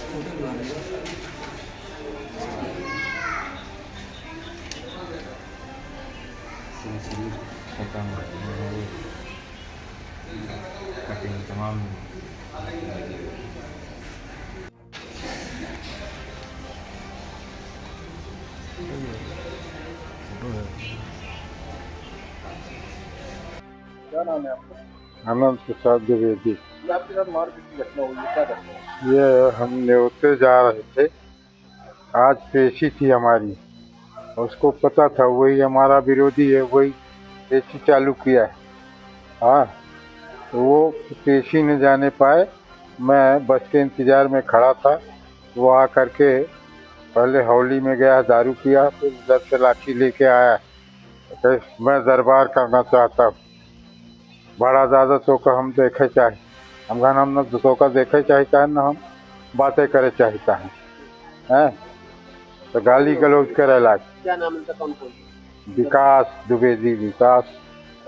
Cutting तमाम क्या नाम है आपका? आनंद प्रसाद द्विवेदी। ये आपके साथ मारपीट की घटना हुई है, क्या घटना हुई? ये हम न्योते जा रहे थे, आज पेशी थी हमारी, उसको पता था वही हमारा विरोधी है, वही पेशी चालू किया है। हाँ, तो वो पेशी न जाने पाए, मैं बस के इंतजार में खड़ा था। वो आ करके पहले हौली में गया, दारू पिया, फिर उधर से लाठी लेके आया कि मैं दरबार करना चाहता हूँ, बड़ा ज़्यादा तो का हम देखे चाहे, हम कहना हम न तो का देखे चाहे न हम बातें करे चाहता है, हैं? तो गाली गलौज करे लाग। क्या नाम है इनका, कौन कौन? विकास द्विवेदी, विकास।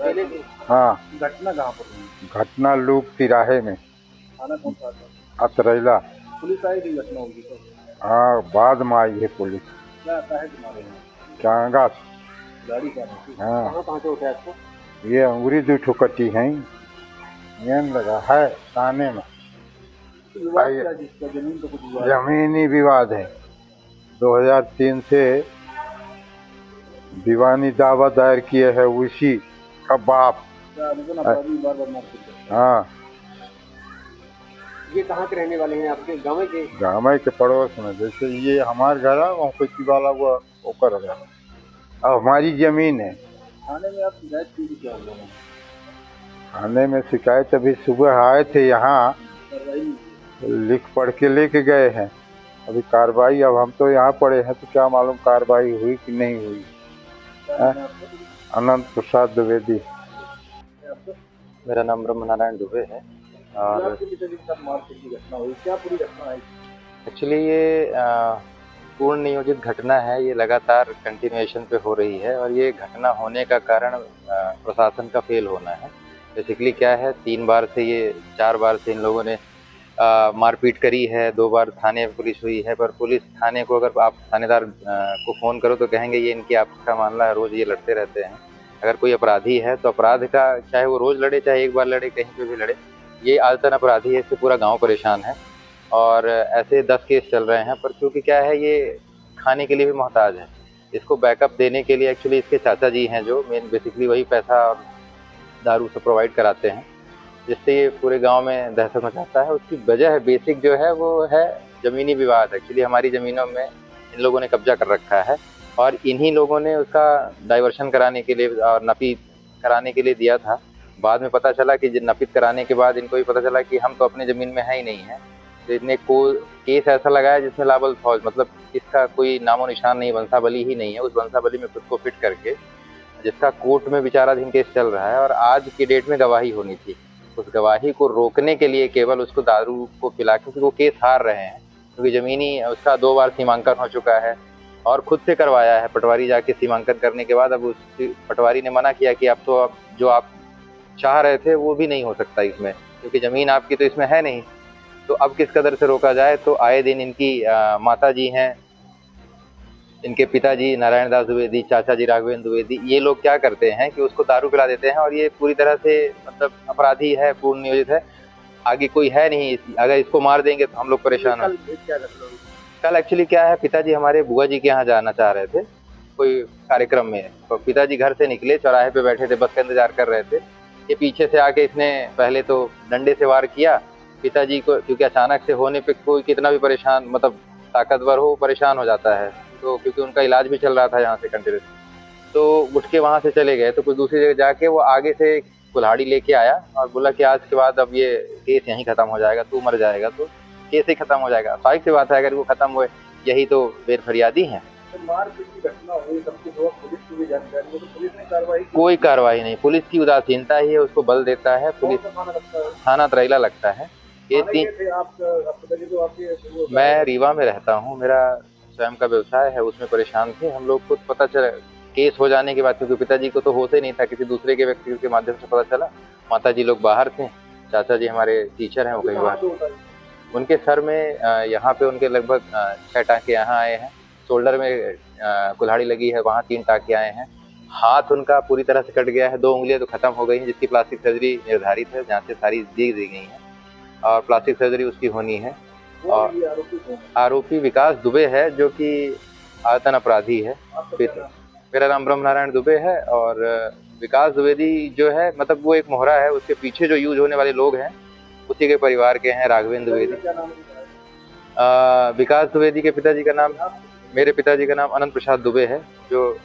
पहले भी हाँ, घटना कहाँ पर हुई? घटना लूप तिराहे में, थाना कौन सा था? अतरैला। पुलिस आई थी घटना हुई तो? हाँ, बाद में आई है पुलिस। क्या आता है तुम्हारे यहाँ? कांगा। गाड़ी क्या थी? हाँ, कहाँ से उठाया इसको? ये अंगूरी दो ठुकटी है, ये लगा है ताने में। तो विवाद क्या जिसका, जमीन का कुछ विवाद? जमीनी विवाद है। 2003 से दीवानी दावा दायर किए है उसी का बाप। क्या अनुगुण अपराधी बार बार मारपीट करते हैं? हाँ, ये कहाँ के रहने वाले हैं, आपके गाँव के? गाँव के पड़ोस में, जैसे ये हमारे घर है, वहाँ कोई वाला वो ओकर है, अब हमारी जमीन है। थाने में आप शिकायत की थी क्या लोगों ने? थाने में शिकायत अभी सुबह आए थे यहाँ, कार्रवाई नहीं की? लिख पढ़ के लेके गए हैं, अभी कार्रवाई, अब हम तो यहाँ पड़े हैं तो क्या मालूम कार्रवाई हुई कि नहीं हुई। क्या नाम है आपका? अनंत प्रसाद द्विवेदी। आपका? मेरा नाम ब्रह्म नारायण दुबे है। और आपके पिताजी के साथ मारपीट की घटना हुई, क्या पूरी घटना आई? एक्चुअली ये पूर्ण नियोजित घटना है, ये लगातार कंटिन्यूएशन पे हो रही है और ये घटना होने का कारण प्रशासन का फेल होना है। बेसिकली क्या है, 3 बार से ये 4 बार से इन लोगों ने मारपीट करी है, 2 बार थाने पुलिस हुई है, पर पुलिस थाने को अगर आप थानेदार को फ़ोन करो तो कहेंगे ये इनकी आपस का मामला है, रोज़ ये लड़ते रहते हैं। अगर कोई अपराधी है तो अपराध का चाहे वो रोज़ लड़े चाहे एक बार लड़े, कहीं पे भी लड़े, ये आदतन अपराधी है, इससे पूरा गाँव परेशान है। और ऐसे 10 केस चल रहे हैं, पर क्योंकि क्या है, ये खाने के लिए भी मोहताज है। इसको बैकअप देने के लिए एक्चुअली इसके चाचा जी हैं जो मेन बेसिकली वही पैसा और दारू से प्रोवाइड कराते हैं, जिससे ये पूरे गांव में दहशत मचाता है। उसकी वजह है बेसिक जो है वो है ज़मीनी विवाद। एक्चुअली हमारी ज़मीनों में इन लोगों ने कब्जा कर रखा है और इन्हीं लोगों ने उसका डाइवर्शन कराने के लिए और नपीत कराने के लिए दिया था। बाद में पता चला कि नपीत कराने के बाद इनको भी पता चला कि हम तो अपनी ज़मीन में है ही नहीं है, तो इतने को केस ऐसा लगाया जिसमें लाबल फौज, मतलब इसका कोई नामो निशान नहीं, वंशावली ही नहीं है। उस वंशावली में खुद को फिट करके जिसका कोर्ट में विचाराधीन केस चल रहा है और आज की डेट में गवाही होनी थी, उस गवाही को रोकने के लिए केवल उसको दारू को पिला के, क्योंकि वो केस हार रहे हैं, क्योंकि ज़मीनी उसका 2 बार सीमांकन हो चुका है और खुद से करवाया है पटवारी जाके सीमांकन करने के बाद। अब उस पटवारी ने मना किया कि अब तो अब जो आप चाह रहे थे वो भी नहीं हो सकता इसमें, क्योंकि ज़मीन आपकी तो इसमें है नहीं। तो अब किस कदर से रोका जाए, तो आए दिन इनकी माता जी हैं, इनके पिताजी नारायण दास द्विवेदी, चाचा जी राघवेंद्र द्विवेदी, ये लोग क्या करते हैं कि उसको दारू पिला देते हैं और ये पूरी तरह से मतलब अपराधी है, पूर्ण नियोजित है, आगे कोई है नहीं। अगर इसको मार देंगे तो हम लोग परेशान हैं। कल एक्चुअली क्या है, पिताजी हमारे बुआ जी के यहाँ जाना चाह रहे थे कोई कार्यक्रम में, तो पिताजी घर से निकले, चौराहे पे बैठे थे, बस का इंतजार कर रहे थे। ये पीछे से आके इसने पहले तो डंडे से वार किया पिताजी को, क्योंकि अचानक से होने पे कोई कितना भी परेशान, मतलब ताकतवर हो, परेशान हो जाता है। तो क्योंकि उनका इलाज भी चल रहा था यहाँ से कंटिन्यूस, तो उठ के वहाँ से चले गए। तो कुछ दूसरी जगह जाके वो आगे से कुल्हाड़ी लेके आया और बोला कि आज के बाद अब ये केस यहीं ख़त्म हो जाएगा, तू मर जाएगा तो केस ही ख़त्म हो जाएगा। स्वाभाविक सी बात है, अगर वो ख़त्म हुए, यही तो बेरफरियादी हैं। मारपीट की घटना हुई, सब कुछ हुआ, पुलिस की भी जानकारी, तो पुलिस ने कार्रवाई की? कोई कार्रवाई नहीं, पुलिस की उदासीनता ही है, उसको बल देता है। पुलिस कौन सा थाना लगता है? थाना अतरैला लगता है। ये थाने तीन गए थे आप? आपके पिताजी तो आपके मैं रीवा में रहता हूँ, मेरा स्वयं का व्यवसाय है, उसमें परेशान थे हम लोग। को पता चला केस हो जाने के बाद, क्योंकि पिताजी को तो होश ही नहीं था, किसी दूसरे के व्यक्ति के माध्यम से पता चला। माता जी लोग बाहर थे, चाचा जी हमारे टीचर हैं, वो कहीं बाहर। उनके सर में यहाँ पे उनके लगभग 6 टाँके यहाँ आए हैं। शोल्डर में कुल्हाड़ी लगी है, वहाँ 3 टाँके आए हैं। हाथ उनका पूरी तरह से कट गया है, 2 उंगलियां तो खत्म हो गई हैं, जिसकी प्लास्टिक सर्जरी निर्धारित है, जहाँ से सारी दी गई हैं और प्लास्टिक सर्जरी उसकी होनी है। और ये आरोपी कौन है? आरोपी विकास दुबे है, जो कि आयतन अपराधी है। आपका क्या नाम? मेरा नाम ब्रह्म नारायण दुबे है और विकास द्विवेदी जो है, मतलब वो एक मोहरा है, उसके पीछे जो यूज होने वाले लोग हैं उसी के परिवार के हैं, राघवेंद्र द्विवेदी। क्या नाम है? विकास द्विवेदी के पिताजी का नाम, मेरे पिताजी का नाम अनंत प्रसाद दुबे है, जो